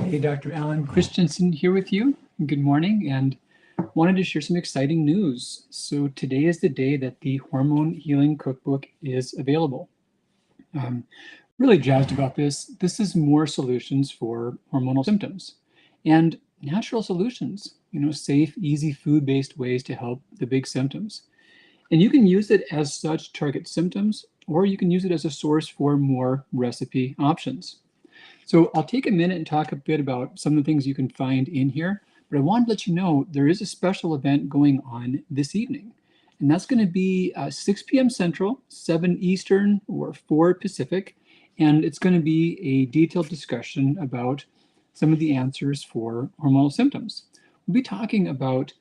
Hey, Dr. Alan Christensen here with you. Good morning, and wanted to share some exciting news. So today is the day that the Hormone Healing Cookbook is available. Really jazzed about this. This is more solutions for hormonal symptoms and natural solutions, safe, easy food-based ways to help the big symptoms. And you can use it as such to target symptoms, or you can use it as a source for more recipe options. So I'll take a minute and talk a bit about some of the things you can find in here, but I wanted to let you know there is a special event going on this evening. And that's going to be 6 p.m. Central, 7 Eastern, or 4 Pacific. And it's going to be a detailed discussion about some of the answers for hormonal symptoms. We'll be talking about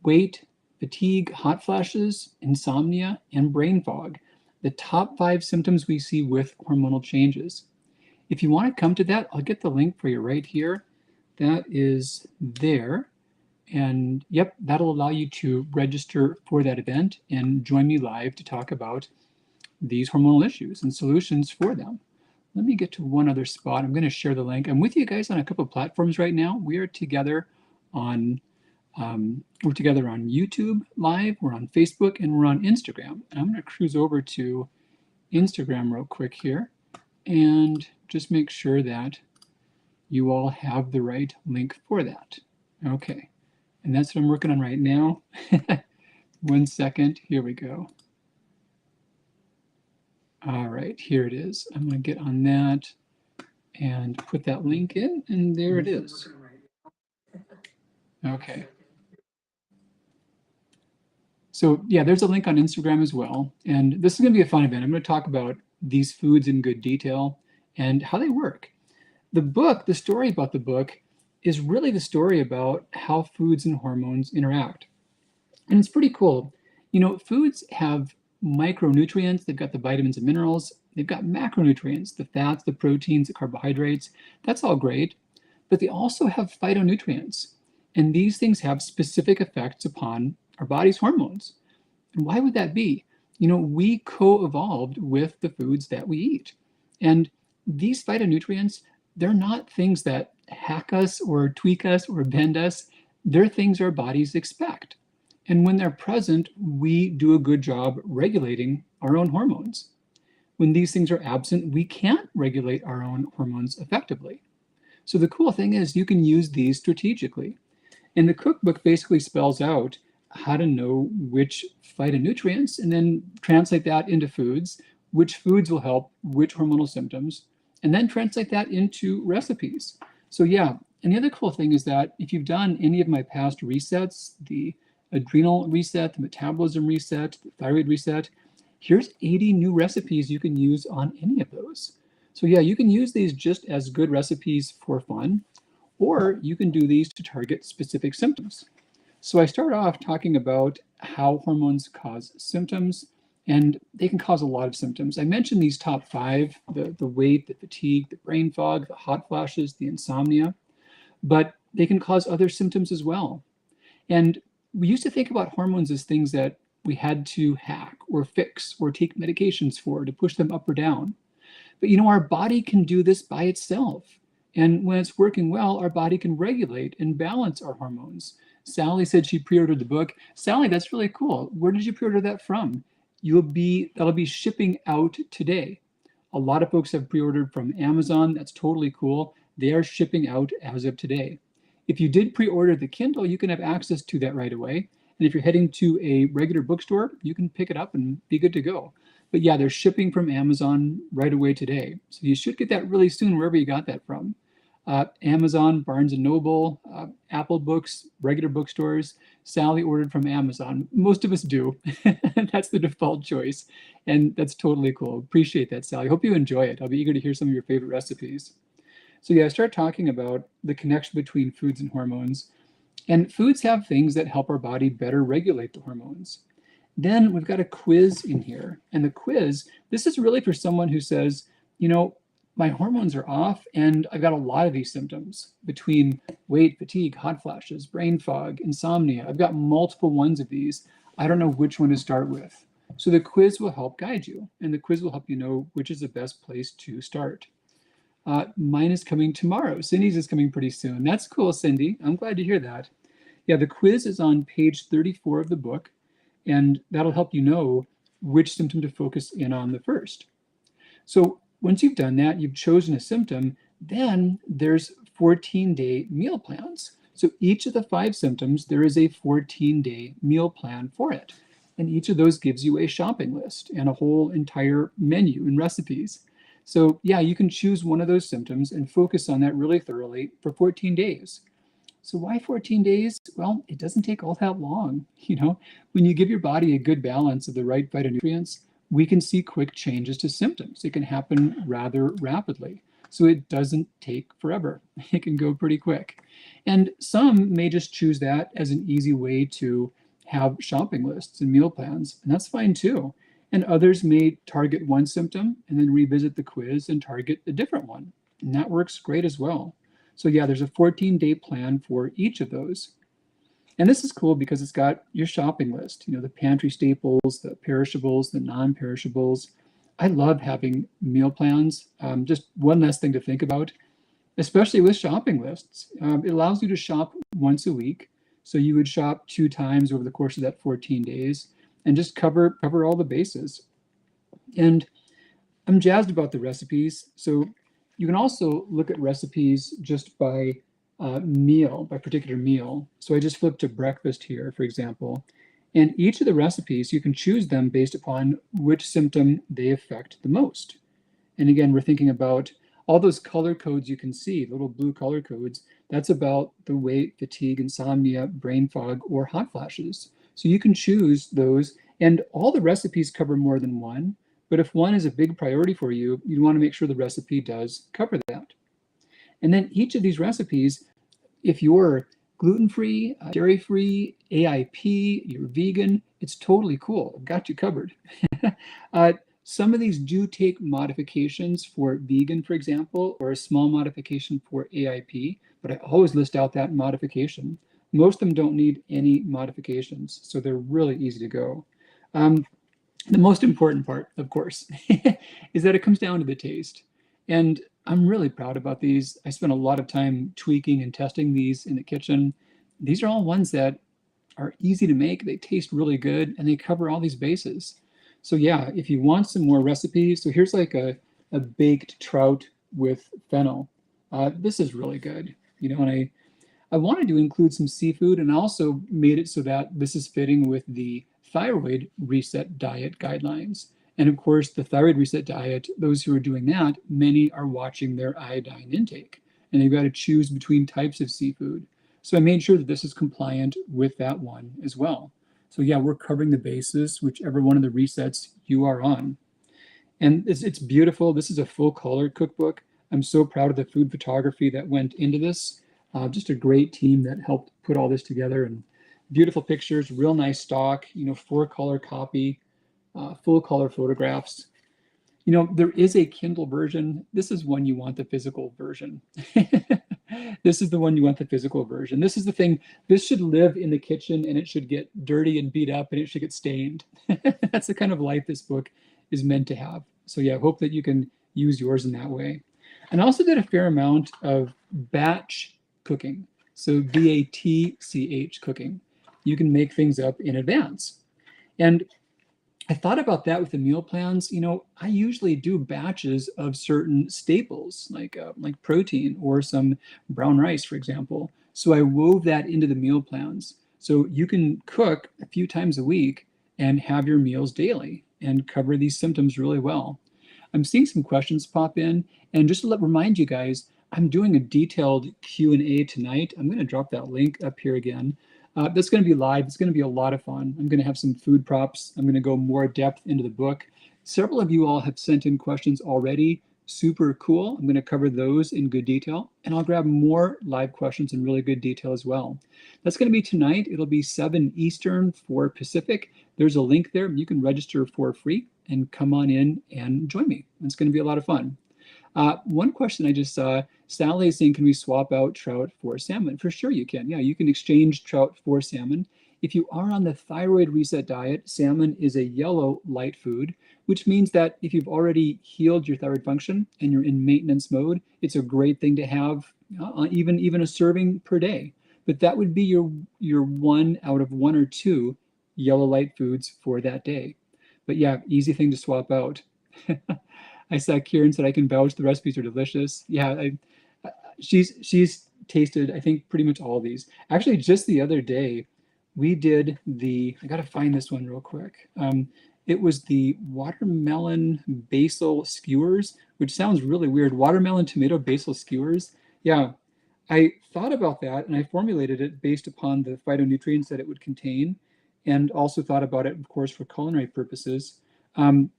weight, fatigue, hot flashes, insomnia, and brain fog, the top 5 symptoms we see with hormonal changes. If you want to come to that, I'll get the link for you right here. That is there. And yep, that'll allow you to register for that event and join me live to talk about these hormonal issues and solutions for them. Let me get to one other spot. I'm going to share the link. I'm with you guys on a couple of platforms right now. We are together on YouTube Live, we're on Facebook, and we're on Instagram. And I'm going to cruise over to Instagram real quick here and just make sure that you all have the right link for that. Okay, and that's what I'm working on right now. 1 second, here we go. All right, here it is. I'm going to get on that and put that link in, and there it is. Okay. So yeah, there's a link on Instagram as well. And this is going to be a fun event. I'm going to talk about these foods in good detail and how they work. The book, the story about the book, is really the story about how foods and hormones interact. And it's pretty cool. Foods have micronutrients. They've got the vitamins and minerals. They've got macronutrients, the fats, the proteins, the carbohydrates. That's all great. But they also have phytonutrients. And these things have specific effects upon our body's hormones. And why would that be? We co-evolved with the foods that we eat. And these phytonutrients, they're not things that hack us or tweak us or bend us. They're things our bodies expect. And when they're present, we do a good job regulating our own hormones. When these things are absent, we can't regulate our own hormones effectively. So the cool thing is you can use these strategically. And the cookbook basically spells out how to know which phytonutrients and then translate that into foods, which foods will help which hormonal symptoms, and then translate that into recipes. So yeah, and the other cool thing is that if you've done any of my past resets, the adrenal reset, the metabolism reset, the thyroid reset, here's 80 new recipes you can use on any of those. So yeah, you can use these just as good recipes for fun, or you can do these to target specific symptoms. So I start off talking about how hormones cause symptoms, and they can cause a lot of symptoms. I mentioned these top 5, the weight, the fatigue, the brain fog, the hot flashes, the insomnia, but they can cause other symptoms as well. And we used to think about hormones as things that we had to hack or fix or take medications for to push them up or down. But our body can do this by itself. And when it's working well, our body can regulate and balance our hormones. Sally said she pre-ordered the book. Sally, that's really cool. Where did you pre-order that from? That'll be shipping out today. A lot of folks have pre-ordered from Amazon. That's totally cool. They are shipping out as of today. If you did pre-order the Kindle, you can have access to that right away. And if you're heading to a regular bookstore, you can pick it up and be good to go. But yeah, they're shipping from Amazon right away today. So you should get that really soon wherever you got that from. Amazon, Barnes & Noble, Apple Books, regular bookstores. Sally ordered from Amazon. Most of us do. That's the default choice. And that's totally cool. Appreciate that, Sally. Hope you enjoy it. I'll be eager to hear some of your favorite recipes. So yeah, I start talking about the connection between foods and hormones. And foods have things that help our body better regulate the hormones. Then we've got a quiz in here. And the quiz, this is really for someone who says, my hormones are off and I've got a lot of these symptoms between weight, fatigue, hot flashes, brain fog, insomnia. I've got multiple ones of these. I don't know which one to start with. So the quiz will help guide you, and the quiz will help you know which is the best place to start. Mine is coming tomorrow. Cindy's is coming pretty soon. That's cool, Cindy. I'm glad to hear that. Yeah, the quiz is on page 34 of the book, and that'll help you know which symptom to focus in on the first. So once you've done that, you've chosen a symptom, then there's 14-day meal plans. So each of the 5 symptoms, there is a 14-day meal plan for it. And each of those gives you a shopping list and a whole entire menu and recipes. So yeah, you can choose one of those symptoms and focus on that really thoroughly for 14 days. So why 14 days? Well, it doesn't take all that long. When you give your body a good balance of the right phytonutrients, we can see quick changes to symptoms. It can happen rather rapidly. So it doesn't take forever. It can go pretty quick. And some may just choose that as an easy way to have shopping lists and meal plans, and that's fine too. And others may target one symptom and then revisit the quiz and target a different one. And that works great as well. So yeah, there's a 14-day plan for each of those. And this is cool because it's got your shopping list, the pantry staples, the perishables, the non-perishables. I love having meal plans. Just one less thing to think about, especially with shopping lists. It allows you to shop once a week. So you would shop 2 times over the course of that 14 days and just cover all the bases. And I'm jazzed about the recipes. So you can also look at recipes just by particular meal. So I just flipped to breakfast here, for example. And each of the recipes, you can choose them based upon which symptom they affect the most. And again, we're thinking about all those color codes you can see, the little blue color codes. That's about the weight, fatigue, insomnia, brain fog, or hot flashes. So you can choose those, and all the recipes cover more than one. But if one is a big priority for you, you want to make sure the recipe does cover that. And then each of these recipes, if you're gluten-free, dairy-free, AIP, you're vegan, it's totally cool. I've got you covered. Some of these do take modifications for vegan, for example, or a small modification for AIP, but I always list out that modification. Most of them don't need any modifications, so they're really easy to go. The most important part, of course, is that it comes down to the taste. And I'm really proud about these. I spent a lot of time tweaking and testing these in the kitchen. These are all ones that are easy to make. They taste really good, and they cover all these bases. So yeah, if you want some more recipes, so here's like a baked trout with fennel. This is really good. And I wanted to include some seafood, and I also made it so that this is fitting with the thyroid reset diet guidelines. And of course, the thyroid reset diet, those who are doing that, many are watching their iodine intake, and they've got to choose between types of seafood. So I made sure that this is compliant with that one as well. So yeah, we're covering the bases, whichever one of the resets you are on. And it's beautiful. This is a full color cookbook. I'm so proud of the food photography that went into this. Just a great team that helped put all this together, and beautiful pictures, real nice stock, 4-color copy, full color photographs. There is a Kindle version. This is one you want the physical version. This is the one you want the physical version. This is the thing. This should live in the kitchen, and it should get dirty and beat up, and it should get stained. That's the kind of life this book is meant to have. So yeah, I hope that you can use yours in that way. And I also did a fair amount of batch cooking. So BATCH cooking. You can make things up in advance. And I thought about that with the meal plans. I usually do batches of certain staples, like protein or some brown rice, for example. So I wove that into the meal plans. So you can cook a few times a week and have your meals daily and cover these symptoms really well. I'm seeing some questions pop in, and just to remind you guys, I'm doing a detailed Q&A tonight. I'm going to drop that link up here again. That's going to be live. It's going to be a lot of fun. I'm going to have some food props. I'm going to go more depth into the book. Several of you all have sent in questions already. Super cool. I'm going to cover those in good detail, and I'll grab more live questions in really good detail as well. That's going to be tonight. It'll be 7 Eastern, 4 Pacific. There's a link there. You can register for free and come on in and join me. It's going to be a lot of fun. One question I just saw, Sally is saying, can we swap out trout for salmon? For sure you can. Yeah, you can exchange trout for salmon. If you are on the thyroid reset diet, salmon is a yellow light food, which means that if you've already healed your thyroid function and you're in maintenance mode, it's a great thing to have, even a serving per day. But that would be your one out of one or two yellow light foods for that day. But yeah, easy thing to swap out. I saw Kieran said I can vouch the recipes are delicious. Yeah, she's tasted, I think, pretty much all of these. Actually, just the other day, we did I gotta find this one real quick. It was the watermelon basil skewers, which sounds really weird. Watermelon tomato basil skewers. Yeah, I thought about that and I formulated it based upon the phytonutrients that it would contain, and also thought about it, of course, for culinary purposes. Um,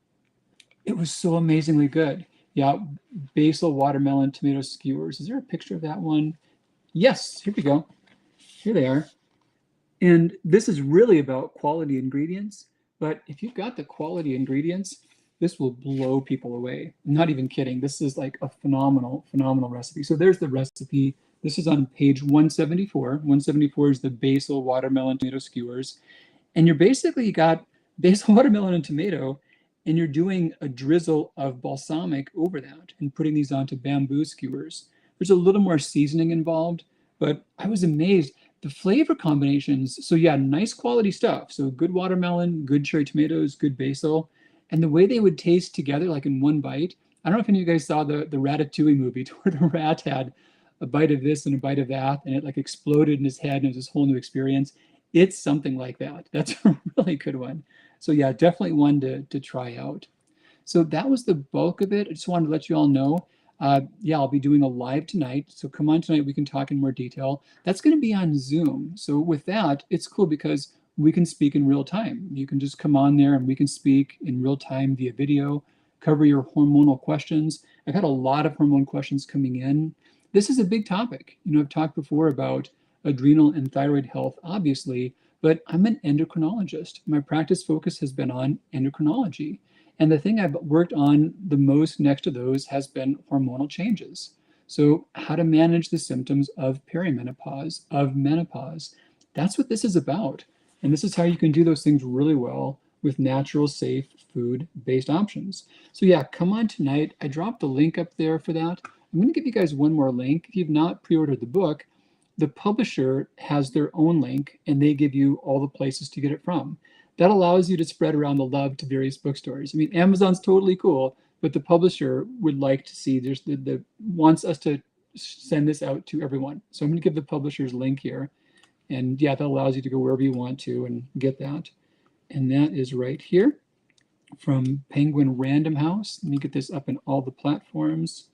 it was so amazingly good. Yeah, basil watermelon tomato skewers. Is there a picture of that one? Yes, here we go. Here they are. And this is really about quality ingredients, but if you've got the quality ingredients, this will blow people away. I'm not even kidding. This is like a phenomenal, phenomenal recipe. So there's the recipe. This is on page 174. 174 is the basil watermelon tomato skewers. And you're basically got basil, watermelon, and tomato, and you're doing a drizzle of balsamic over that and putting these onto bamboo skewers. There's a little more seasoning involved, but I was amazed. The flavor combinations, so yeah, nice quality stuff. So good watermelon, good cherry tomatoes, good basil. And the way they would taste together, like in one bite. I don't know if any of you guys saw the Ratatouille movie where the rat had a bite of this and a bite of that, and it like exploded in his head and it was this whole new experience. It's something like that. That's a really good one. So yeah, definitely one to try out. So that was the bulk of it. I just wanted to let you all know. Yeah, I'll be doing a live tonight. So come on tonight, we can talk in more detail. That's going to be on Zoom. So with that, it's cool because we can speak in real time. You can just come on there and we can speak in real time via video, cover your hormonal questions. I've had a lot of hormone questions coming in. This is a big topic. You know, I've talked before about adrenal and thyroid health, obviously, but I'm an endocrinologist. My practice focus has been on endocrinology. And the thing I've worked on the most next to those has been hormonal changes. So how to manage the symptoms of perimenopause, of menopause. That's what this is about. And this is how you can do those things really well with natural, safe, food-based options. So yeah, come on tonight. I dropped a link up there for that. I'm going to give you guys one more link. If you've not pre-ordered the book, the publisher has their own link and they give you all the places to get it from. That allows you to spread around the love to various bookstores. I mean, Amazon's totally cool, but the publisher would like to see, wants us to send this out to everyone. So I'm going to give the publisher's link here. And yeah, that allows you to go wherever you want to and get that. And that is right here from Penguin Random House. Let me get this up in all the platforms.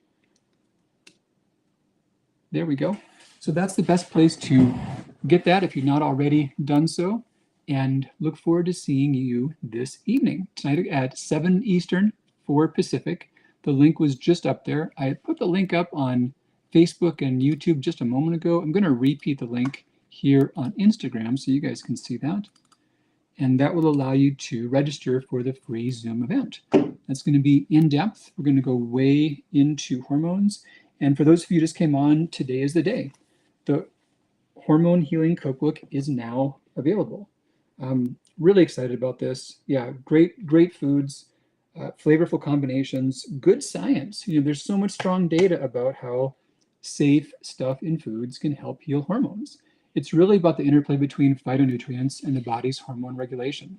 There we go. So that's the best place to get that if you've not already done so. And look forward to seeing you this evening, tonight at 7 Eastern, 4 Pacific. The link was just up there. I put the link up on Facebook and YouTube just a moment ago. I'm going to repeat the link here on Instagram so you guys can see that. And that will allow you to register for the free Zoom event. That's going to be in depth. We're going to go way into hormones. And for those of you who just came on, today is the day. The Hormone Healing Cookbook is now available. I'm really excited about this. Yeah, great foods, flavorful combinations, good science. You know, there's so much strong data about how safe stuff in foods can help heal hormones. It's really about the interplay between phytonutrients and the body's hormone regulation.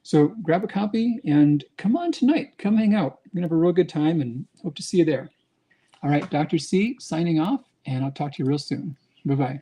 So grab a copy and come on tonight. Come hang out. We're gonna have a real good time and hope to see you there. All right, Dr. C signing off, and I'll talk to you real soon. Bye-bye.